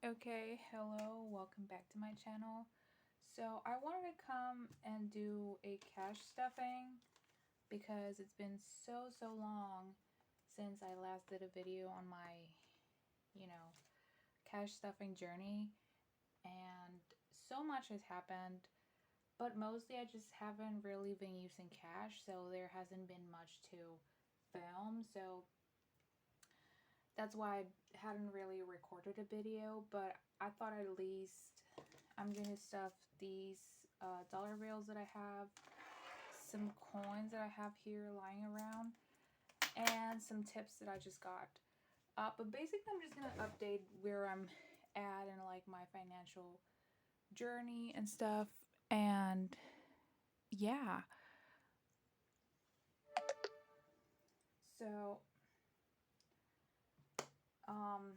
Okay, hello, welcome back to my channel. So I wanted to come and do a cash stuffing because it's been so long since I last did a video on my, cash stuffing journey, and so much has happened, but mostly I just haven't really been using cash, so there hasn't been much to film. So that's why I hadn't really recorded a video, but I thought at least I'm gonna stuff these dollar bills that I have, some coins that I have here lying around, and some tips that I just got. But basically I'm just gonna update where I'm at in like my financial journey and stuff. And yeah, so um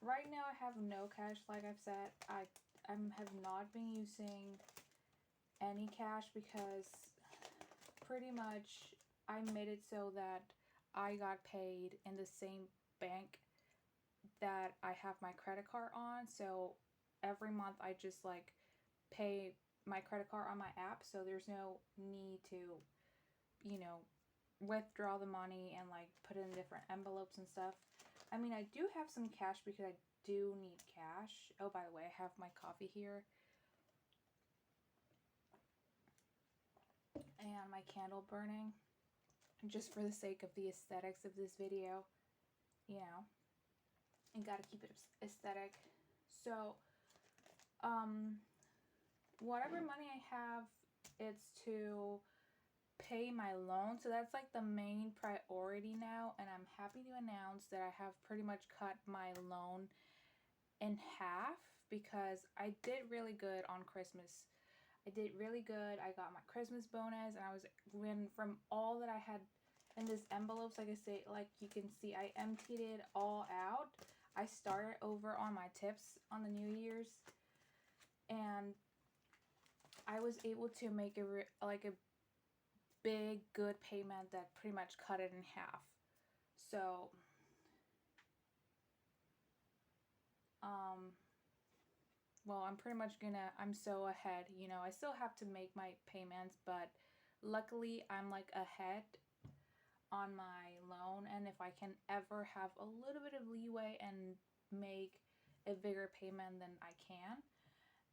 right now I have no cash. Like I've said, I have not been using any cash because pretty much I made it so that I got paid in the same bank that I have my credit card on. So every month I just like pay my credit card on my app, so there's no need to, you know, withdraw the money and like put it in different envelopes and stuff. I mean, I do have some cash because I do need cash. Oh, by the way, I have my coffee here and my candle burning just for the sake of the aesthetics of this video, you know, and gotta keep it aesthetic. So, um, whatever money I have, it's to pay my loan. So that's like the main priority now. And I'm happy to announce that I have pretty much cut my loan in half because I did really good on Christmas. I did really good. I got my Christmas bonus, and I was when from all that I had in this envelopes, like I say, like you can see, I emptied it all out. I started over on my tips on the New Year's, and I was able to make a big good payment that pretty much cut it in half. So um well, I'm so ahead, I still have to make my payments, but luckily I'm like ahead on my loan, and if I can ever have a little bit of leeway and make a bigger payment, then I can.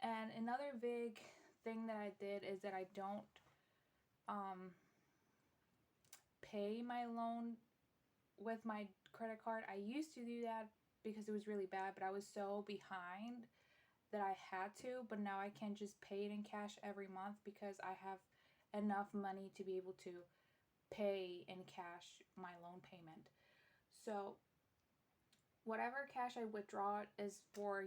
And another big thing that I did is that I don't um pay my loan with my credit card. I used to do that because it was really bad, but I was so behind that I had to, but now I can just pay it in cash every month because I have enough money to be able to pay in cash my loan payment. So whatever cash I withdraw is for,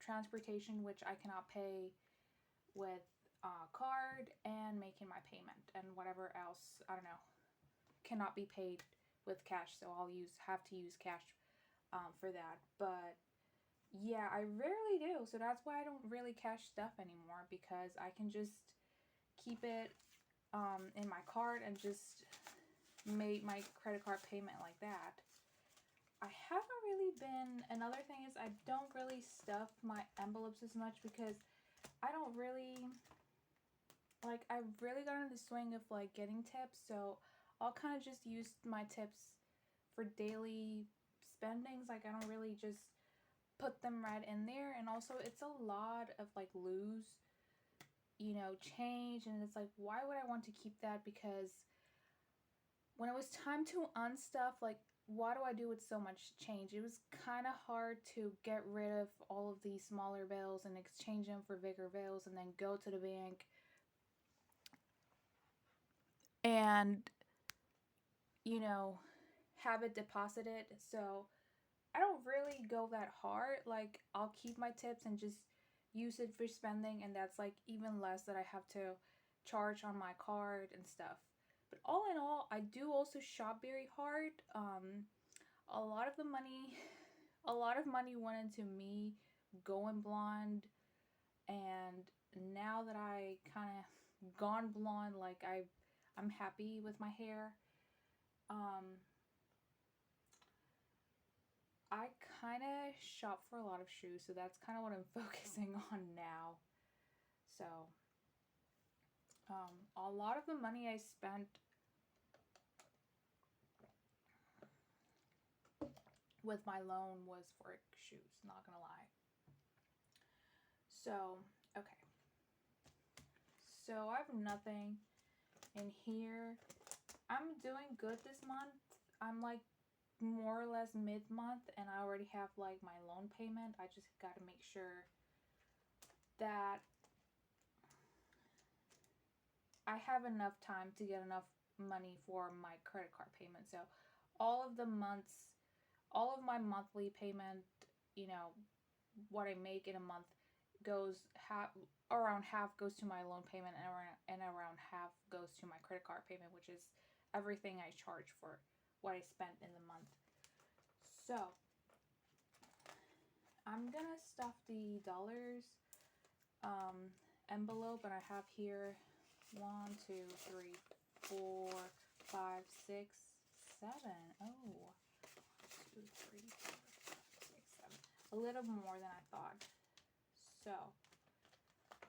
transportation, which I cannot pay with card, and making my payment, and whatever else, I don't know, cannot be paid with cash. So have to use cash for that. But yeah, I rarely do. So that's why I don't really cash stuff anymore, because I can just keep it in my card and just make my credit card payment like that. I haven't really been, another thing is I don't really stuff my envelopes as much because I don't really, like, I've really gotten in the swing of like getting tips. So I'll kind of just use my tips for daily spendings. Like, I don't really just put them right in there. And also it's a lot of like loose, change, and it's like, why would I want to keep that? Because when it was time to unstuff, like, what do I do with so much change? It was kind of hard to get rid of all of these smaller bills and exchange them for bigger bills and then go to the bank and, you know, have it deposited. So I don't really go that hard. Like, I'll keep my tips and just use it for spending, and that's like even less that I have to charge on my card and stuff. But all in all, I do also shop very hard. A lot of the money, a lot of money went into me going blonde, and now that I kind of gone blonde, like I'm happy with my hair. Um, I kind of shop for a lot of shoes, so that's kind of what I'm focusing on now. So, a lot of the money I spent with my loan was for shoes, not gonna lie. So, okay. So I have nothing in here. I'm doing good this month. I'm like more or less mid-month and I already have like my loan payment. I just got to make sure that I have enough time to get enough money for my credit card payment. So all of the months, all of my monthly payment, you know, what I make in a month goes around half goes to my loan payment and around half goes to my credit card payment, which is everything I charge for what I spent in the month. So I'm gonna stuff the dollars envelope, and I have here 1, 2, 3, 4, 5, 6, 7. Oh, 1, 2, 3, 4, 5, 6, 7. A little more than I thought. So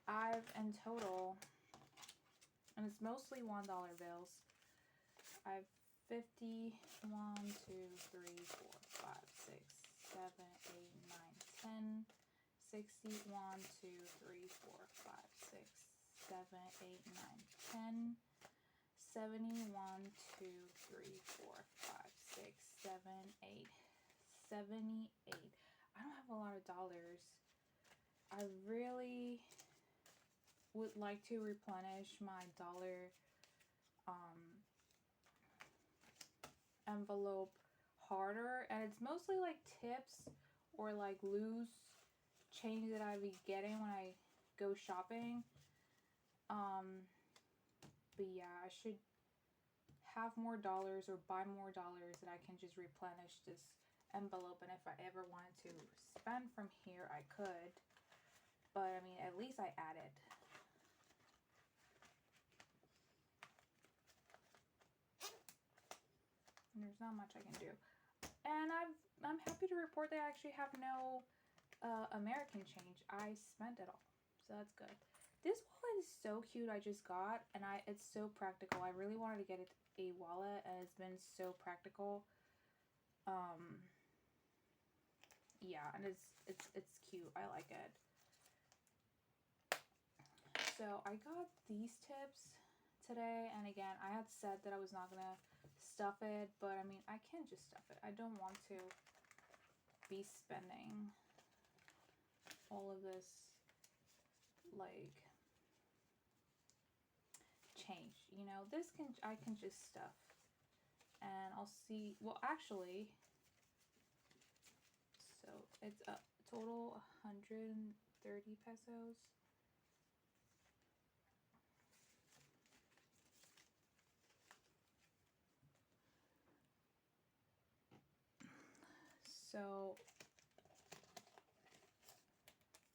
I've in total, and it's mostly $1 bills. I've 50, 1, 2, 3, 4, 5, 6, 7, 8, 9, 10, 60, 1, 2, 3, 4, 5, 6, 7, 8, 9, 10, 70, 1, 2, 3, 4, 5, 6, 7, 8, 78. I don't have a lot of dollars. I really would like to replenish my dollar envelope harder, and it's mostly like tips or like loose change that I be getting when I go shopping. But yeah, I should have more dollars or buy more dollars that I can just replenish this envelope, and if I ever wanted to spend from here I could, but I mean at least I added. And there's not much I can do. And I'm happy to report that I actually have no American change. I spent it all, so that's good. This wallet is so cute. I just got, and it's so practical. I really wanted to get it a wallet, and it's been so practical. Yeah, and it's cute. I like it. So I got these tips today, and again, I had said that I was not gonna stuff it, but I mean, I can't just stuff it. I don't want to be spending all of this like change, you know. This I can just stuff, and I'll see. Well, actually, so it's a total 130 pesos. So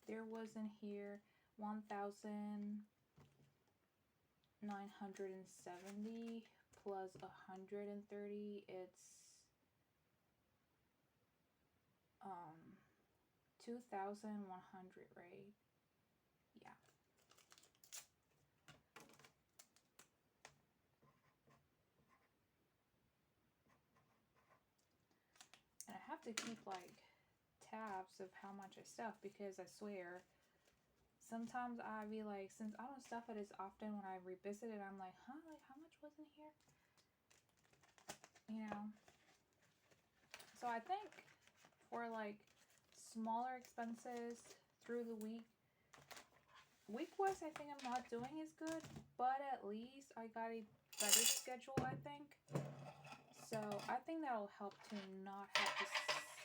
there was in here 1,970 plus 130. It's 2,100, right? Yeah. And I have to keep like tabs of how much I stuff, because I swear sometimes I be like, since I don't stuff it as often, when I revisit it I'm like, huh, like how much was in here, you know. So I think for like smaller expenses through the week-wise, I think I'm not doing as good, but at least I got a better schedule, I think. So I think that'll help to not have to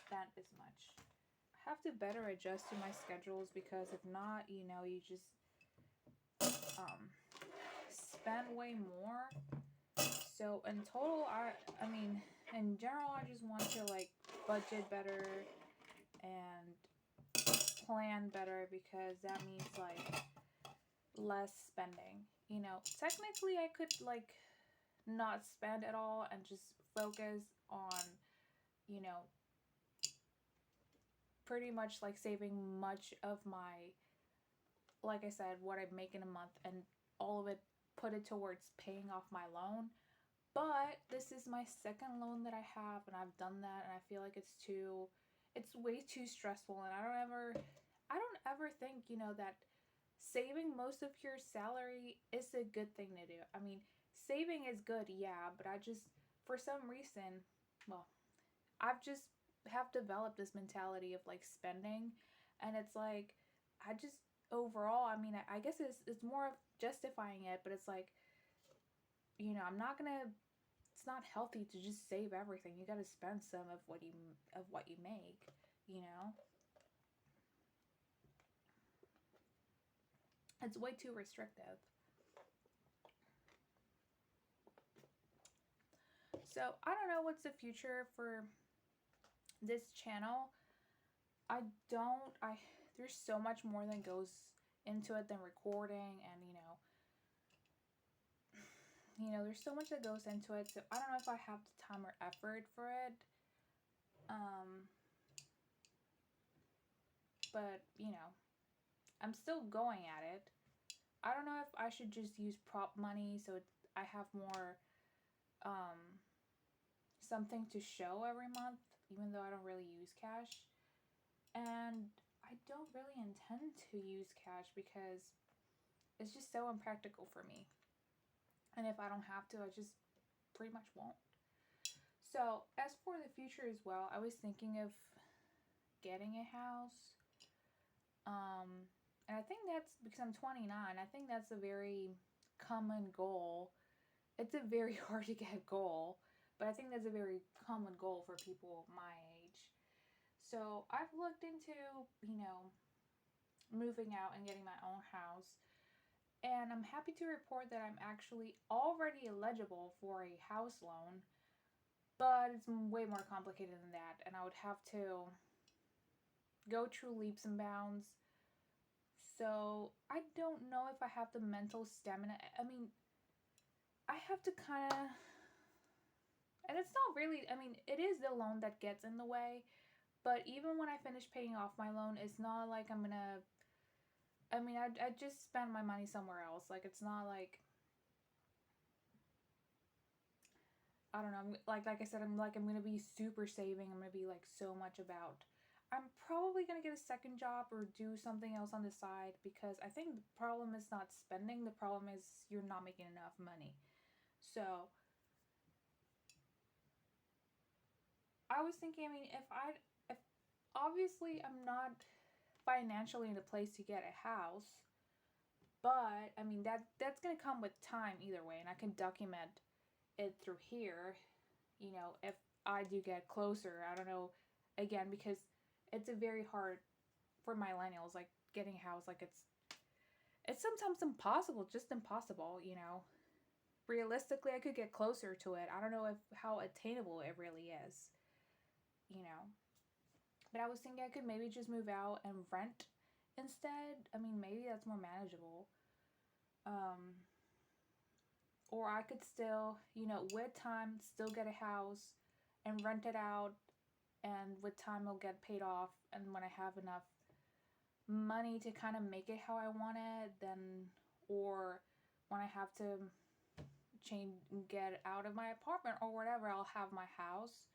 spend as much. I have to better adjust to my schedules, because if not, you know, you just spend way more. So in total, I mean, in general, I just want to like budget better and plan better, because that means like less spending. You know, technically I could like not spend at all and just focus on, you know, pretty much like saving much of my, like I said, what I make in a month, and all of it, put it towards paying off my loan. But this is my second loan that I have, and I've done that, and I feel like it's way too stressful, and I don't ever think, that saving most of your salary is a good thing to do. I mean, saving is good, yeah, but I just, for some reason, well, I've just have developed this mentality of like spending, and it's like, I just, overall, I mean, I guess it's more of justifying it, but it's like, I'm not gonna, it's not healthy to just save everything. You got to spend some of what you make, you know? It's way too restrictive. So, I don't know what's the future for this channel. I don't I There's so much more that goes into it than recording, and there's so much that goes into it. So, I don't know if I have the time or effort for it. Um but, I'm still going at it. I don't know if I should just use prop money so I have more um, something to show every month, even though I don't really use cash. And I don't really intend to use cash because it's just so impractical for me. And if I don't have to, I just pretty much won't. So, as for the future as well, I was thinking of getting a house. And I think that's because I'm 29. I think that's a very common goal. It's a very hard to get goal, but I think that's a very common goal for people my age. So I've looked into, moving out and getting my own house. And I'm happy to report that I'm actually already eligible for a house loan, but it's way more complicated than that. And I would have to go through leaps and bounds. So I don't know if I have the mental stamina. I mean, I have to kind of, and it's not really, I mean, it is the loan that gets in the way, but even when I finish paying off my loan, it's not like I'm gonna, I mean, I just spend my money somewhere else. Like, it's not like, I don't know, like I said, I'm gonna be super saving. I'm gonna be like so much about, I'm probably gonna get a second job or do something else on the side, because I think the problem is not spending, the problem is you're not making enough money. So I was thinking, I mean, if obviously I'm not financially in a place to get a house, but I mean that's gonna come with time either way, and I can document it through here. If I do get closer, I don't know, again, because it's a very hard for millennials, like getting a house, like it's sometimes impossible, just impossible. Realistically, I could get closer to it. I don't know if how attainable it really is. You know, But I was thinking I could maybe just move out and rent instead. I mean, maybe that's more manageable. Um, or I could still, with time, still get a house and rent it out. And with time, it'll get paid off. And when I have enough money to kind of make it how I want it, then, or when I have to change, get out of my apartment or whatever, I'll have my house.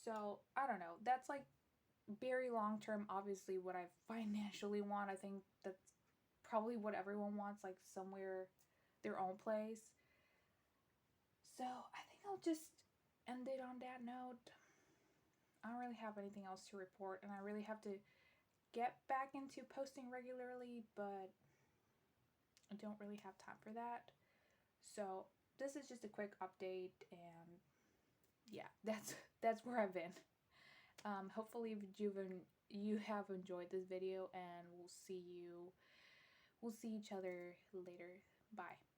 So I don't know. That's like very long term, obviously, what I financially want. I think that's probably what everyone wants, like somewhere, their own place. So I think I'll just end it on that note. I don't really have anything else to report, and I really have to get back into posting regularly, but I don't really have time for that. So this is just a quick update, and yeah, that's where I've been. Hopefully you have enjoyed this video, and we'll see each other later. Bye.